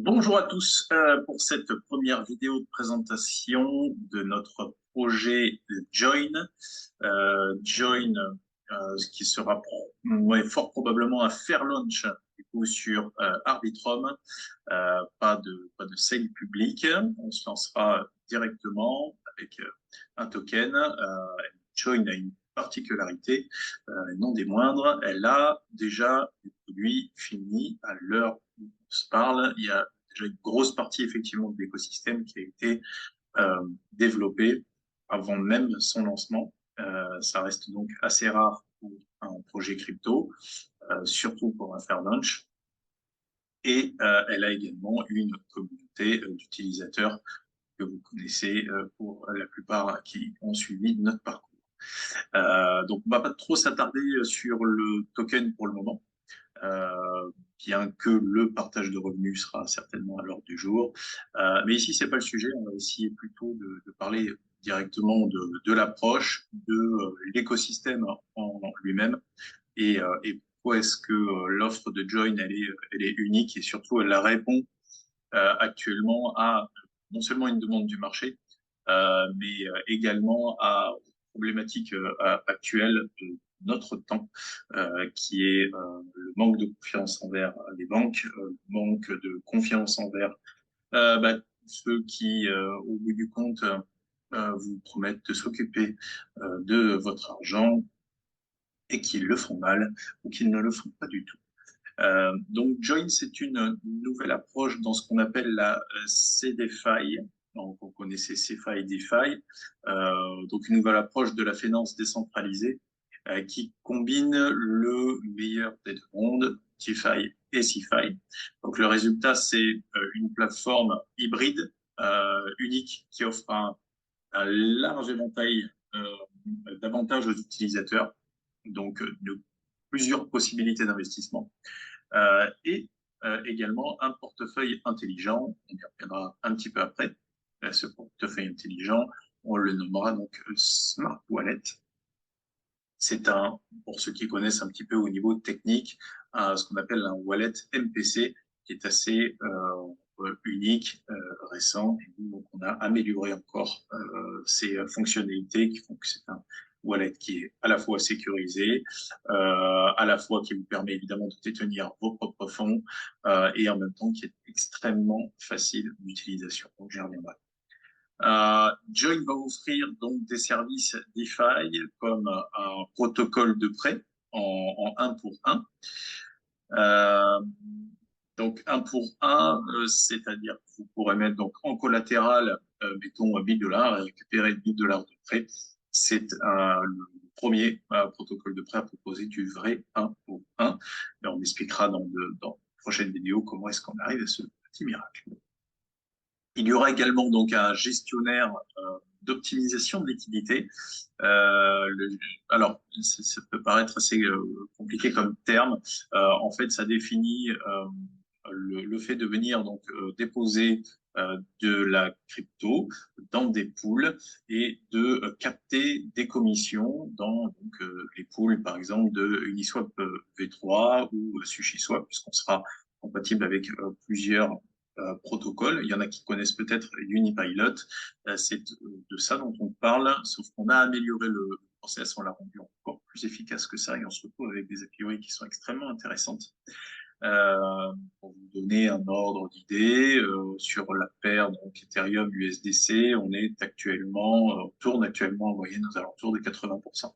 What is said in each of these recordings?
Bonjour à tous pour cette première vidéo de présentation de notre projet Join. Join, qui sera fort probablement un fair launch du coup, sur Arbitrum. Pas de sale public. On se lancera directement avec un token. Join a une particularité, non des moindres. Elle a déjà des produits finis à l'heure où on se parle. Il y a déjà une grosse partie effectivement de l'écosystème qui a été développée avant même son lancement. Ça reste donc assez rare pour un projet crypto, surtout pour un fair launch. Et elle a également une communauté d'utilisateurs que vous connaissez pour la plupart qui ont suivi notre parcours. Donc, on va pas trop s'attarder sur le token pour le moment, bien que le partage de revenus sera certainement à l'ordre du jour. Mais ici, c'est pas le sujet. On va essayer plutôt de parler directement de l'approche, de l'écosystème en lui-même et pourquoi est-ce que l'offre de Join, elle est unique et surtout, elle répond actuellement à non seulement une demande du marché, mais également à une problématique actuelle de notre temps, qui est le manque de confiance envers les banques, le manque de confiance envers ceux qui, au bout du compte, vous promettent de s'occuper de votre argent et qui le font mal ou qui ne le font pas du tout. Donc, Join, c'est une nouvelle approche dans ce qu'on appelle la CDFI. Donc, on connaissait CeFi et DeFi. Donc, une nouvelle approche de la finance décentralisée qui combine le meilleur des deux mondes, DeFi et CeFi. Donc, le résultat, c'est une plateforme hybride unique qui offre un large éventail d'avantages aux utilisateurs. Donc, de plusieurs possibilités d'investissement et également un portefeuille intelligent. On y reviendra un petit peu après. Ce portefeuille intelligent, on le nommera donc Smart Wallet. C'est pour ceux qui connaissent un petit peu au niveau technique, ce qu'on appelle un wallet MPC, qui est assez unique, récent. Et donc, on a amélioré encore ces fonctionnalités qui font que c'est un wallet qui est à la fois sécurisé, à la fois qui vous permet évidemment de détenir vos propres fonds et en même temps qui est extrêmement facile d'utilisation. Donc, j'y reviendrai. Join va offrir donc des services DeFi comme un protocole de prêt en 1 pour 1. Donc 1 pour 1, c'est-à-dire que vous pourrez mettre donc en collatéral, mettons 1000 dollars et récupérer 1000 dollars de prêt. C'est le premier protocole de prêt à proposer du vrai 1 pour 1. Et on expliquera dans de prochaines vidéos comment est-ce qu'on arrive à ce petit miracle. Il y aura également donc un gestionnaire d'optimisation de liquidité. Alors, ça peut paraître assez compliqué comme terme. En fait, ça définit le fait de venir donc déposer de la crypto dans des pools et de capter des commissions dans donc, les pools, par exemple, de Uniswap V3 ou SushiSwap, puisqu'on sera compatible avec plusieurs protocole. Il y en a qui connaissent peut-être Unipilot. C'est de ça dont on parle, sauf qu'on a amélioré le process, on l'a rendu encore plus efficace que ça et on se retrouve avec des API qui sont extrêmement intéressantes. Pour vous donner un ordre d'idée, sur la paire donc Ethereum USDC, on tourne actuellement en moyenne aux alentours de 80%.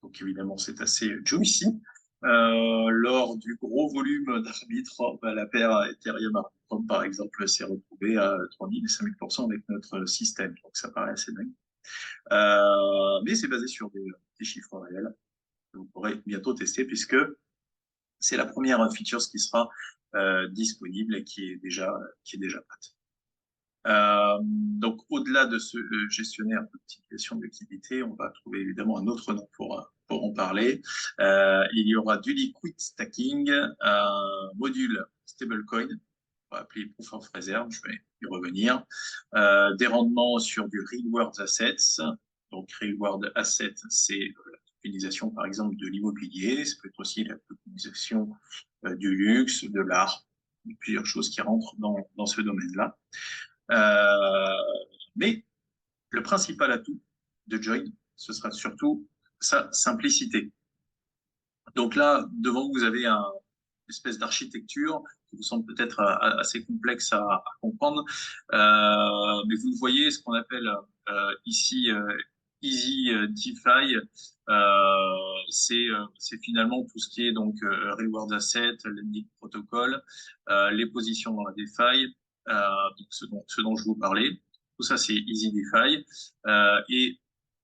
Donc évidemment, c'est assez juicy. Lors du gros volume d'arbitre, la paire Ethereum Arbitrum, par exemple, s'est retrouvée à 3000 et 5000% avec notre système. Donc ça paraît assez dingue. Mais c'est basé sur des chiffres réels que vous pourrez bientôt tester puisque c'est la première feature qui sera disponible et qui est déjà prête. Donc, au-delà de ce gestionnaire d'optimisation de liquidité, on va trouver évidemment un autre nom pour en parler. Il y aura du liquid stacking, un module stablecoin, on va appeler Proof of Reserve, je vais y revenir, des rendements sur du Real World Assets. Donc, Real World Assets, c'est la tokenisation, par exemple, de l'immobilier, ça peut être aussi la tokenisation du luxe, de l'art. plusieurs choses qui rentrent dans ce domaine-là. Mais le principal atout de Join, ce sera surtout sa simplicité. Donc là, devant vous, vous avez une espèce d'architecture qui vous semble peut-être assez complexe à comprendre, mais vous le voyez, ce qu'on appelle ici Easy DeFi, c'est finalement tout ce qui est donc Reward Asset, Lending Protocol, les positions dans la DeFi, donc ce dont je vous parlais. Tout ça, c'est Easy DeFi. Et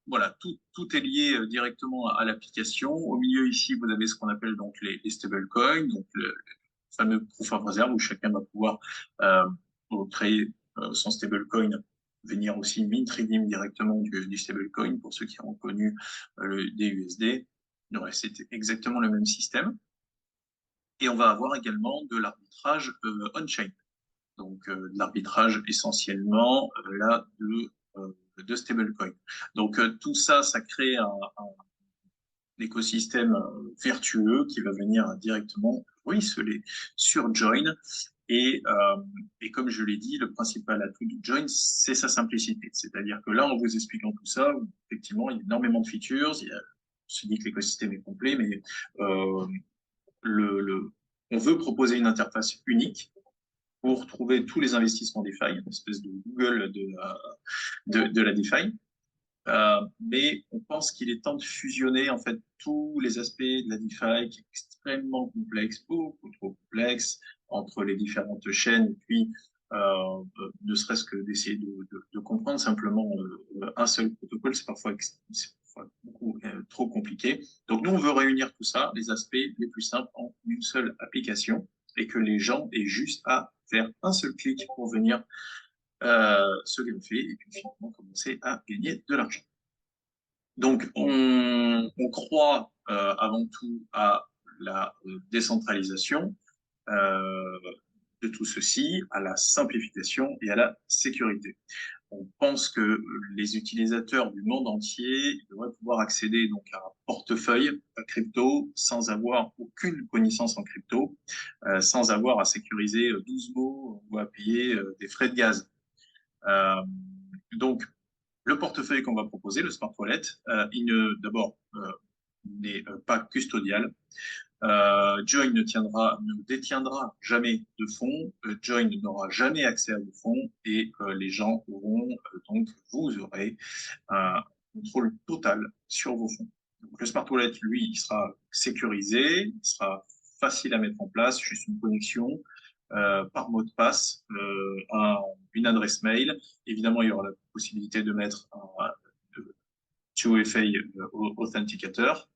voilà, tout est lié directement à l'application. Au milieu ici, vous avez ce qu'on appelle donc les stablecoins, donc le fameux proof of reserve où chacun va pouvoir euh, créer son stablecoin, venir aussi mint redeem directement du stablecoin pour ceux qui ont connu des USD. C'est exactement le même système. Et on va avoir également de l'arbitrage on-chain, donc de l'arbitrage essentiellement là de stablecoin. Donc tout ça, ça crée un écosystème vertueux qui va venir directement ruisseler sur Join. Et comme je l'ai dit, le principal atout de Join, c'est sa simplicité. C'est-à-dire que là, en vous expliquant tout ça, effectivement, il y a énormément de features. On se dit que l'écosystème est complet, mais euh, on veut proposer une interface unique pour trouver tous les investissements DeFi, une espèce de Google de la DeFi. Mais on pense qu'il est temps de fusionner en fait tous les aspects de la DeFi qui est extrêmement complexe, beaucoup trop complexe entre les différentes chaînes, et puis ne serait-ce que d'essayer de comprendre simplement un seul protocole, c'est parfois beaucoup trop compliqué. Donc nous, on veut réunir tout ça, les aspects les plus simples en une seule application, et que les gens aient juste à faire un seul clic pour venir se greffer et puis finalement commencer à gagner de l'argent. Donc, on croit avant tout à la décentralisation euh, de tout ceci, à la simplification et à la sécurité. On pense que les utilisateurs du monde entier devraient pouvoir accéder donc à un portefeuille crypto sans avoir aucune connaissance en crypto, sans avoir à sécuriser 12 mots ou à payer des frais de gaz. Euh, donc, le portefeuille qu'on va proposer, le Smart Wallet, d'abord, n'est pas custodial. Join ne détiendra jamais de fonds. Join n'aura jamais accès à vos fonds et les gens auront vous aurez un contrôle total sur vos fonds. Donc, le Smart Wallet, lui, il sera sécurisé, il sera facile à mettre en place, juste une connexion par mot de passe, une adresse mail. Évidemment, il y aura la possibilité de mettre un 2FA authenticateur.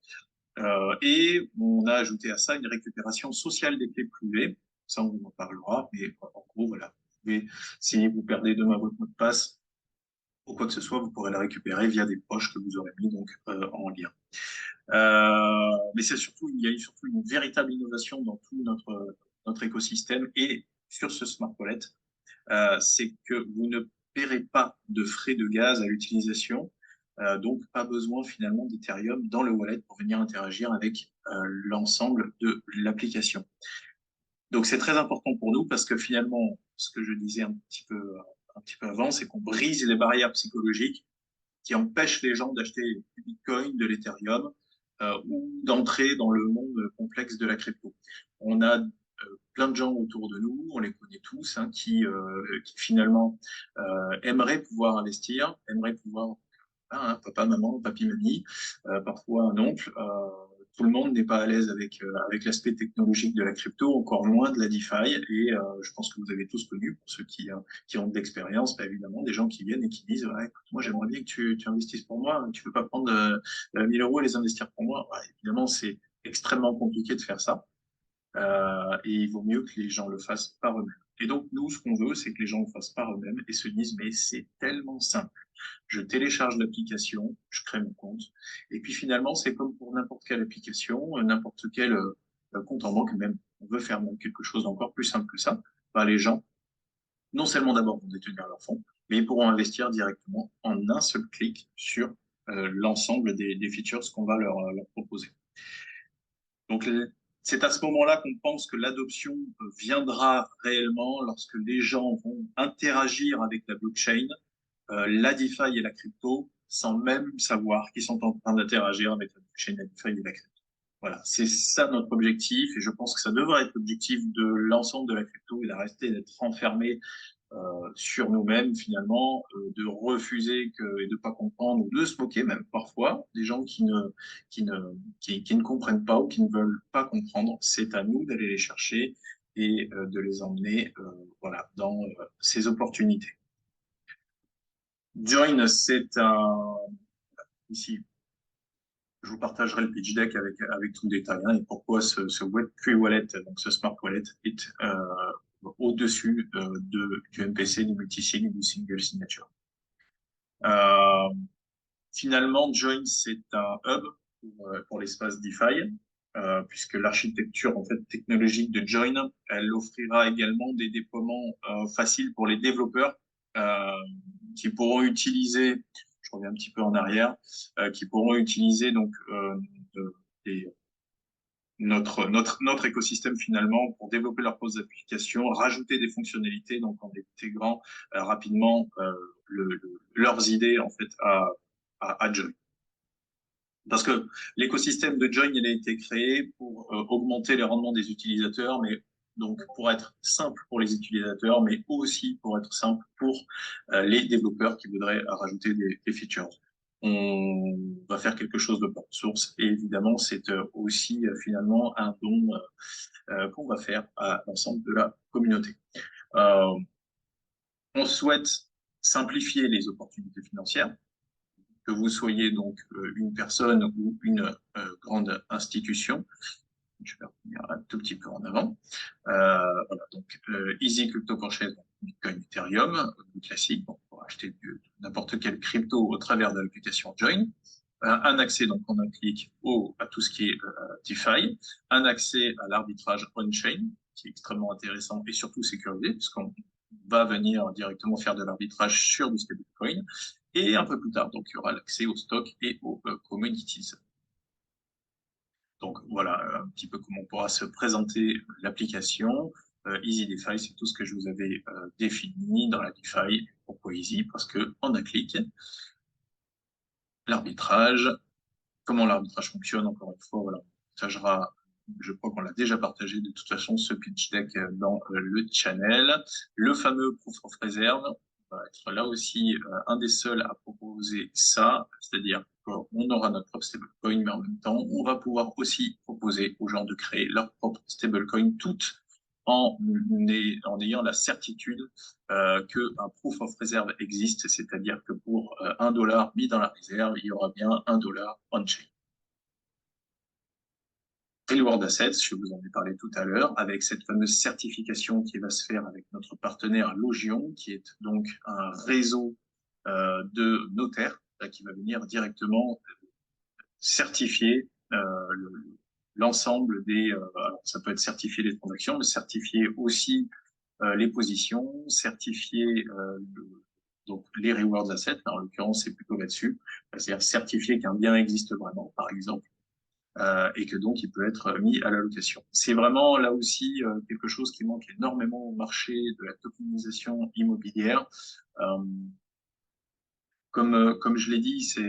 Et on a ajouté à ça une récupération sociale des clés privées. Ça, on en parlera. Mais en gros, voilà. Si vous perdez demain votre mot de passe ou quoi que ce soit, vous pourrez la récupérer via des proches que vous aurez mis donc en lien. Mais il y a surtout une véritable innovation dans tout notre écosystème et sur ce Smart Wallet, c'est que vous ne paierez pas de frais de gaz à l'utilisation, donc pas besoin finalement d'Ethereum dans le wallet pour venir interagir avec l'ensemble de l'application. Donc c'est très important pour nous parce que finalement, ce que je disais un petit peu avant, c'est qu'on brise les barrières psychologiques qui empêchent les gens d'acheter du Bitcoin, de l'Ethereum ou d'entrer dans le monde complexe de la crypto. On a plein de gens autour de nous, on les connaît tous, hein, qui finalement aimeraient pouvoir investir, aimeraient pouvoir, papa, maman, papi, mamie, parfois un oncle. Tout le monde n'est pas à l'aise avec l'aspect technologique de la crypto, encore moins de la DeFi. Et je pense que vous avez tous connu, pour ceux qui ont de l'expérience, bah, évidemment, des gens qui viennent et qui disent ouais, écoute, moi j'aimerais bien que tu investisses pour moi, tu peux pas prendre 1000 euros et les investir pour moi. Ouais, évidemment, c'est extrêmement compliqué de faire ça. Et il vaut mieux que les gens le fassent par eux-mêmes. Et donc, nous, ce qu'on veut, c'est que les gens le fassent par eux-mêmes et se disent, mais c'est tellement simple. Je télécharge l'application, je crée mon compte. Et puis finalement, c'est comme pour n'importe quelle application, n'importe quel compte en banque, même on veut faire même quelque chose d'encore plus simple que ça. Bah, les gens, non seulement d'abord vont détenir leurs fonds, mais ils pourront investir directement en un seul clic sur l'ensemble des features qu'on va leur proposer. Donc, C'est à ce moment-là qu'on pense que l'adoption viendra réellement lorsque les gens vont interagir avec la blockchain, la DeFi et la crypto, sans même savoir qu'ils sont en train d'interagir avec la blockchain, la DeFi et la crypto. Voilà, c'est ça notre objectif, et je pense que ça devrait être l'objectif de l'ensemble de la crypto, et d'arrêter d'être enfermé sur nous-mêmes finalement, de refuser et de pas comprendre, ou de se moquer même parfois des gens qui ne, qui ne comprennent pas ou qui ne veulent pas comprendre. C'est à nous d'aller les chercher et de les emmener voilà, dans ces opportunités. Join, c'est un... Ici, je vous partagerai le pitch deck avec tout le détail, hein, et pourquoi ce Web3 Wallet, donc ce Smart Wallet, est au-dessus du MPC, du multisig, du single signature. Euh, Finalement, Join, c'est un hub pour l'espace DeFi, puisque l'architecture en fait technologique de Join, elle offrira également des déploiements faciles pour les développeurs qui pourront utiliser, je reviens un petit peu en arrière, qui pourront utiliser donc des, notre écosystème finalement pour développer leurs propres applications, rajouter des fonctionnalités, donc en intégrant rapidement leurs idées en fait à Join. Parce que l'écosystème de Join, il a été créé pour augmenter les rendements des utilisateurs, mais donc pour être simple pour les utilisateurs, mais aussi pour être simple pour les développeurs qui voudraient rajouter des features. On va faire quelque chose de open source, et évidemment, c'est aussi finalement un don qu'on va faire à l'ensemble de la communauté. On souhaite simplifier les opportunités financières, que vous soyez donc une personne ou une grande institution. Je vais revenir un tout petit peu en avant. Voilà, donc Easy Crypto Purchase, Bitcoin, Ethereum, classique, donc pour acheter n'importe quelle crypto au travers de l'application Join. Un accès donc en un clic à tout ce qui est DeFi, un accès à l'arbitrage on-chain, qui est extrêmement intéressant et surtout sécurisé, puisqu'on va venir directement faire de l'arbitrage sur du stablecoin. Et un peu plus tard, donc il y aura l'accès au stock et aux commodities. Donc voilà un petit peu comment pourra se présenter l'application. Easy DeFi, c'est tout ce que je vous avais défini dans la DeFi. Pourquoi Easy? Parce que en un clic, l'arbitrage, comment l'arbitrage fonctionne, encore une fois, voilà, on partagera, je crois qu'on l'a déjà partagé de toute façon, ce pitch deck dans le channel. Le fameux Proof of Reserve va être là aussi un des seuls à proposer ça, c'est-à-dire qu'on aura notre propre stablecoin, mais en même temps, on va pouvoir aussi proposer aux gens de créer leur propre stablecoin, toutes en ayant la certitude qu'un proof of reserve existe, c'est-à-dire que pour $1 mis dans la réserve, il y aura bien $1 on-chain. Reward Assets, je vous en ai parlé tout à l'heure, avec cette fameuse certification qui va se faire avec notre partenaire Logion, qui est donc un réseau de notaires qui va venir directement certifier l'ensemble alors ça peut être certifier les transactions, mais certifier aussi les positions, certifier donc les rewards assets, en l'occurrence c'est plutôt là-dessus, c'est-à-dire certifier qu'un bien existe vraiment, par exemple, et que donc il peut être mis à la location. C'est vraiment là aussi quelque chose qui manque énormément au marché de la tokenisation immobilière. Comme je l'ai dit, c'est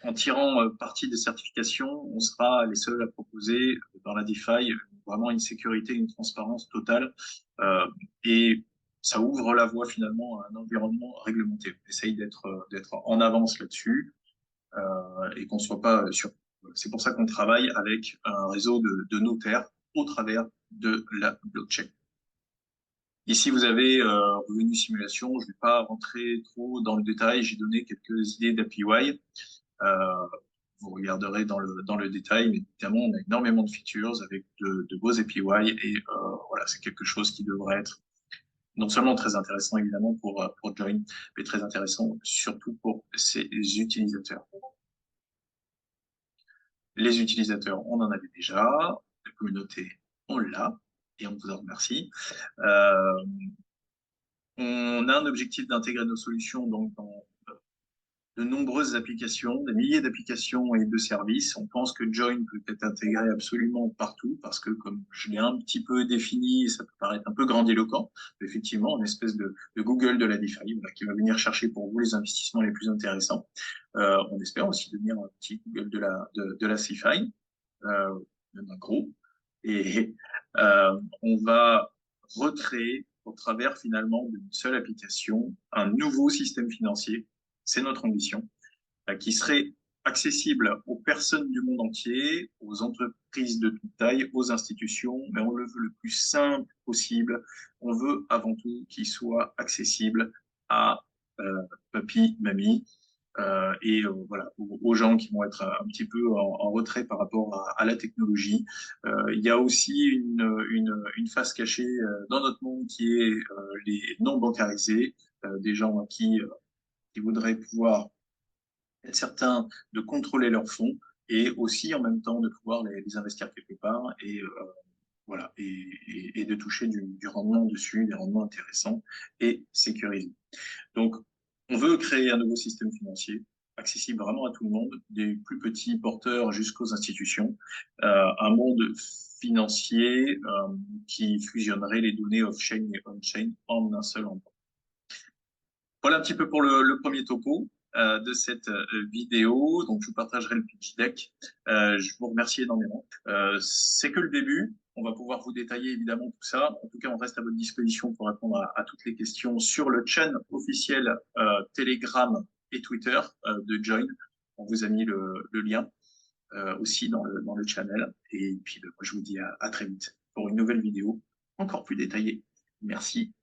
en tirant parti des certifications, on sera les seuls à proposer dans la DeFi vraiment une sécurité, une transparence totale, et ça ouvre la voie finalement à un environnement réglementé. On essaye d'être en avance là-dessus et qu'on soit pas sur. C'est pour ça qu'on travaille avec un réseau de notaires au travers de la blockchain. Ici, vous avez revenu simulation. Je ne vais pas rentrer trop dans le détail. J'ai donné quelques idées d'API. Vous regarderez dans le détail, mais évidemment, on a énormément de features avec de beaux API et voilà, c'est quelque chose qui devrait être non seulement très intéressant évidemment pour Join, mais très intéressant surtout pour ses utilisateurs. Les utilisateurs, on en avait déjà. La communauté, on l'a et on vous en remercie. On a un objectif d'intégrer nos solutions donc dans de nombreuses applications, des milliers d'applications et de services. On pense que Join peut être intégré absolument partout parce que, comme je l'ai un petit peu défini, ça peut paraître un peu grandiloquent, mais effectivement, une espèce de Google de la DeFi, voilà, qui va venir chercher pour vous les investissements les plus intéressants. On espère aussi devenir un petit Google de la CeFi, même un gros. Et on va recréer au travers finalement d'une seule application un nouveau système financier, c'est notre ambition, qui serait accessible aux personnes du monde entier, aux entreprises de toute taille, aux institutions, mais on le veut le plus simple possible. On veut avant tout qu'il soit accessible à papy, mamie, voilà, aux gens qui vont être un petit peu en retrait par rapport à la technologie. Il y a aussi une face cachée dans notre monde qui est les non bancarisés, des gens qui voudraient pouvoir être certains de contrôler leurs fonds et aussi en même temps de pouvoir les investir quelque part et voilà et de toucher du rendement dessus, des rendements intéressants et sécurisés. Donc, on veut créer un nouveau système financier accessible vraiment à tout le monde, des plus petits porteurs jusqu'aux institutions, un monde financier qui fusionnerait les données off-chain et on-chain en un seul endroit. Voilà un petit peu pour le premier topo de cette vidéo. Donc, je vous partagerai le pitch deck. Je vous remercie énormément. C'est que le début. On va pouvoir vous détailler évidemment tout ça. En tout cas, on reste à votre disposition pour répondre à toutes les questions sur le channel officiel Telegram et Twitter de Join. On vous a mis le lien aussi dans le channel. Et puis, moi, je vous dis à très vite pour une nouvelle vidéo encore plus détaillée. Merci.